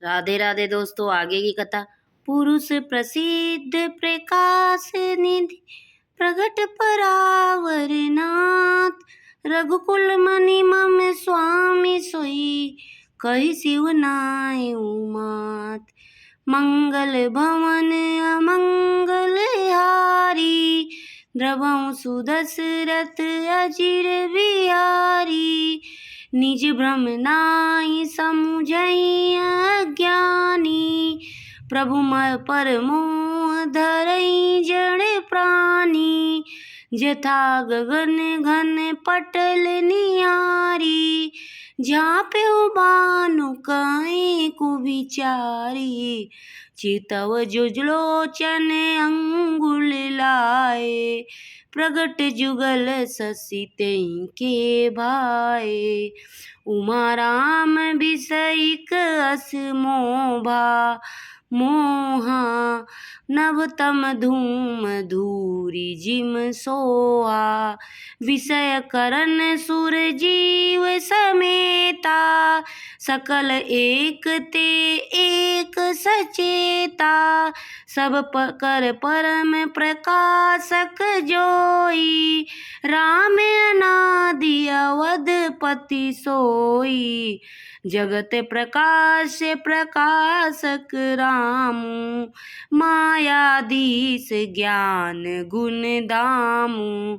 राधे राधे दोस्तों, आगे की कथा। पुरुष प्रसिद्ध प्रकाश निधि प्रगट परावर नाथ, रघुकुल मणि मम स्वामी सोई, कही शिव नाय उमात। मंगल भवन अमंगल हारी, द्रवं सुदशरथ अजिर बिहारी। निज भ्रम नाहि समुझई अज्ञानी, प्रभु मैं पर मोह धरई जड़ प्राणी। जथा गगन घन पटल निहारी, झाँप्यो बानु कहीं कुविचारी। चितव जुलोचन अंगुल लाए, प्रगट जुगल शशि तें के भाए। उमा राम बिसइक अस मोभा, मोहा नवतम धूम धूरी जिम सोहा। विषय करन सुर जीव समेता, सकल एक ते एक सचेता। सब कर परम प्रकाशक जोई, राम अनादि अवधपति सोई। जगत प्रकाश प्रकाशक रामु, मायाधीश ज्ञान गुण दामु।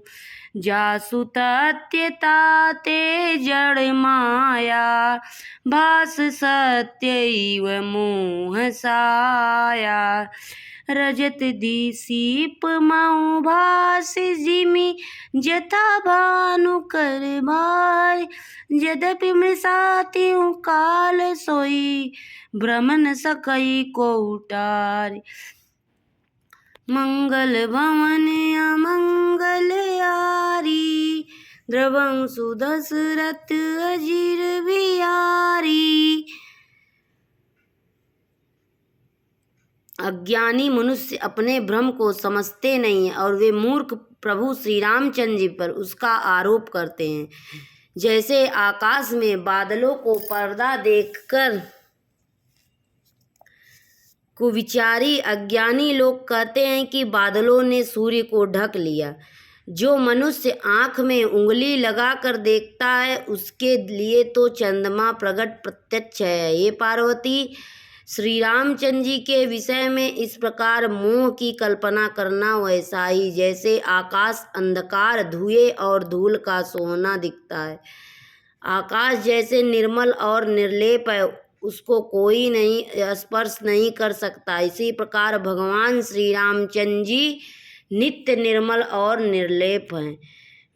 जासु तथ्य ताते जड़ माया, भास सत्य इव मोह साया। रजत दिसीप मऊ भास जिमि, जथा भानु कर भाय। यद्यपि मृषातिहु काल सोई, भ्रम न सकई को उटार। मंगल भवन अमंगल हारी, द्रवं सुदशरथ अजिर बिहारी। अज्ञानी मनुष्य अपने भ्रम को समझते नहीं और वे मूर्ख प्रभु श्री रामचंद्र जी पर उसका आरोप करते हैं। जैसे आकाश में बादलों को पर्दा देखकर कुविचारी अज्ञानी लोग कहते हैं कि बादलों ने सूर्य को ढक लिया। जो मनुष्य आँख में उंगली लगाकर देखता है, उसके लिए तो चंद्रमा प्रकट प्रत्यक्ष है। हे पार्वती, श्री रामचंद्र जी के विषय में इस प्रकार मोह की कल्पना करना वैसा ही जैसे आकाश अंधकार, धुएं और धूल का सोहना दिखता है। आकाश जैसे निर्मल और निर्लेप है, उसको कोई नहीं स्पर्श नहीं कर सकता। इसी प्रकार भगवान श्री रामचंद्र जी नित्य निर्मल और निर्लेप हैं।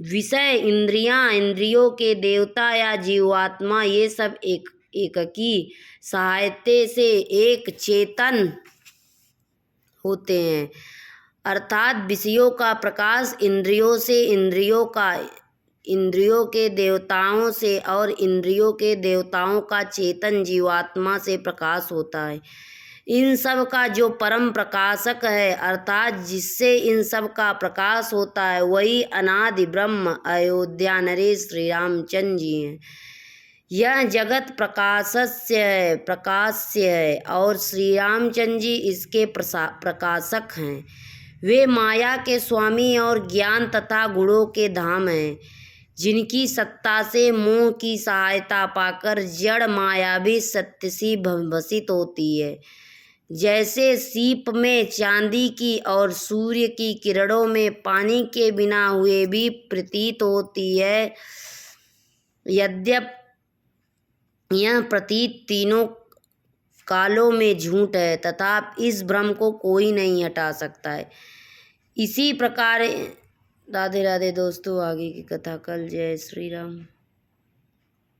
विषय, इंद्रियां, इंद्रियों के देवता या जीवात्मा, ये सब एककी सहायता से एक चेतन होते हैं। अर्थात विषयों का प्रकाश इंद्रियों से, इंद्रियों के देवताओं से और इंद्रियों के देवताओं का चेतन जीवात्मा से प्रकाश होता है। इन सब का जो परम प्रकाशक है, अर्थात जिससे इन सब का प्रकाश होता है, वही अनादि ब्रह्म अयोध्या नरेश श्री रामचंद्र जी हैं। यह जगत प्रकाश्य है और श्री रामचंद्र जी इसके प्रकाशक हैं। वे माया के स्वामी और ज्ञान तथा गुणों के धाम हैं, जिनकी सत्ता से मोह की सहायता पाकर जड़ माया भी सत्य सी भसित होती है। जैसे सीप में चांदी की और सूर्य की किरणों में पानी के बिना हुए भी प्रतीत होती है, यद्यपि यह प्रतीत तीनों कालों में झूठ है, तथापि इस भ्रम को कोई नहीं हटा सकता है। इसी प्रकार राधे राधे दोस्तों, आगे की कथा कल। जय श्री राम।